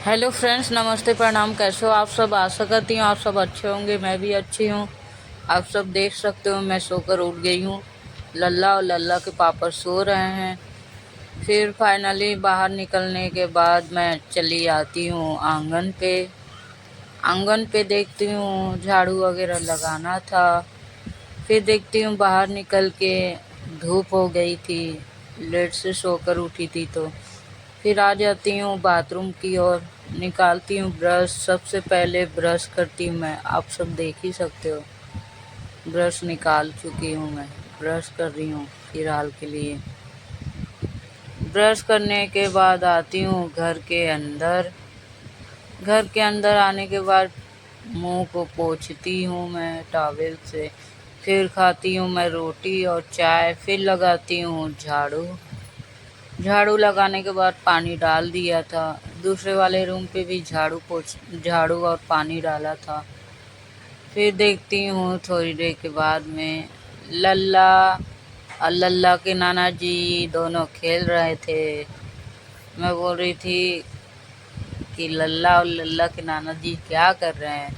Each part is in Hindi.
हेलो फ्रेंड्स, नमस्ते, प्रणाम। कैसे हो आप सब? आशा करती हूँ आप सब अच्छे होंगे। मैं भी अच्छी हूँ। आप सब देख सकते हो मैं सोकर उठ गई हूँ। लल्ला और लल्ला के पापा सो रहे हैं। फिर फाइनली बाहर निकलने के बाद मैं चली आती हूँ आंगन पे। आंगन पे देखती हूँ झाड़ू वगैरह लगाना था। फिर देखती हूँ बाहर निकल के धूप हो गई थी। लेट से सोकर उठी थी तो फिर आ जाती हूँ बाथरूम की ओर। निकालती हूँ ब्रश। सबसे पहले ब्रश करती हूँ मैं। आप सब देख ही सकते हो ब्रश निकाल चुकी हूँ मैं। ब्रश कर रही हूँ फिलहाल के लिए। ब्रश करने के बाद आती हूँ घर के अंदर। घर के अंदर आने के बाद मुंह को पोंछती हूँ मैं टॉवेल से। फिर खाती हूँ मैं रोटी और चाय। फिर लगाती हूँ झाड़ू। झाड़ू लगाने के बाद पानी डाल दिया था। दूसरे वाले रूम पे भी झाड़ू और पानी डाला था। फिर देखती हूँ थोड़ी देर के बाद में लल्ला और लल्ला के नाना जी दोनों खेल रहे थे। मैं बोल रही थी कि लल्ला और लल्ला के नाना जी क्या कर रहे हैं।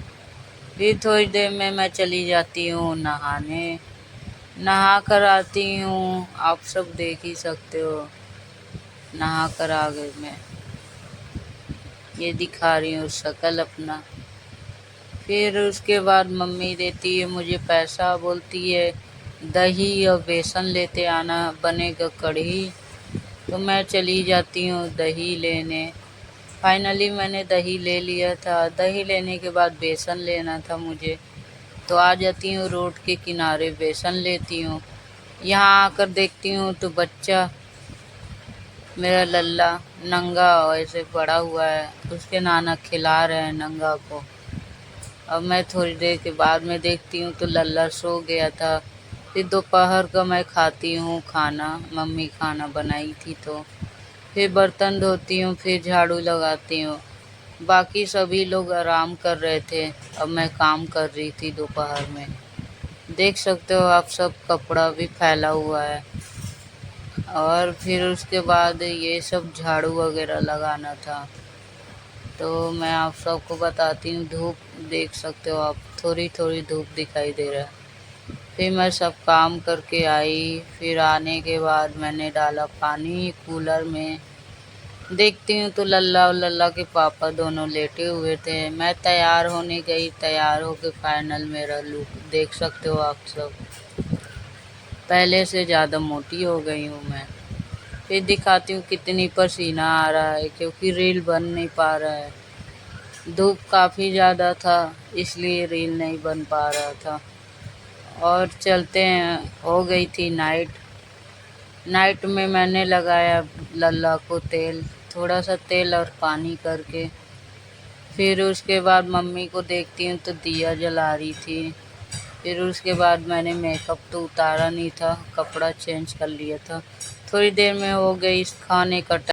फिर थोड़ी देर में मैं चली जाती हूँ नहाने। नहा कर आती हूँ। आप सब देख ही सकते हो नहा कर आ गई मैं। ये दिखा रही हूँ शक्ल अपना। फिर उसके बाद मम्मी देती है मुझे पैसा। बोलती है दही और बेसन लेते आना, बनेगा कढ़ी। तो मैं चली जाती हूँ दही लेने। फाइनली मैंने दही ले लिया था। दही लेने के बाद बेसन लेना था मुझे। तो आ जाती हूँ रोड के किनारे, बेसन लेती हूँ। यहाँ आकर देखती हूँ तो बच्चा मेरा लल्ला नंगा ऐसे पड़ा हुआ है। उसके नाना खिला रहे हैं नंगा को। अब मैं थोड़ी देर के बाद में देखती हूँ तो लल्ला सो गया था। फिर दोपहर का मैं खाती हूँ खाना। मम्मी खाना बनाई थी तो फिर बर्तन धोती हूँ। फिर झाड़ू लगाती हूँ। बाकी सभी लोग आराम कर रहे थे। अब मैं काम कर रही थी दोपहर में। देख सकते हो आप सब कपड़ा भी फैला हुआ है। और फिर उसके बाद ये सब झाड़ू वगैरह लगाना था। तो मैं आप सबको बताती हूँ, धूप देख सकते हो आप, थोड़ी थोड़ी धूप दिखाई दे रहा है। फिर मैं सब काम करके आई। फिर आने के बाद मैंने डाला पानी कूलर में। देखती हूँ तो लल्ला और लल्ला के पापा दोनों लेटे हुए थे। मैं तैयार होने गई। तैयार होके फाइनल मेरा लुक देख सकते हो आप सब। पहले से ज़्यादा मोटी हो गई हूँ मैं। फिर दिखाती हूँ कितनी पसीना आ रहा है, क्योंकि रील बन नहीं पा रहा है। धूप काफ़ी ज़्यादा था इसलिए रील नहीं बन पा रहा था। और चलते हैं, हो गई थी नाइट। नाइट में मैंने लगाया लल्ला को तेल, थोड़ा सा तेल और पानी करके। फिर उसके बाद मम्मी को देखती हूँ तो दिया जला रही थी। फिर उसके बाद मैंने मेकअप तो उतारा नहीं था, कपड़ा चेंज कर लिया था। थोड़ी देर में हो गई खाने का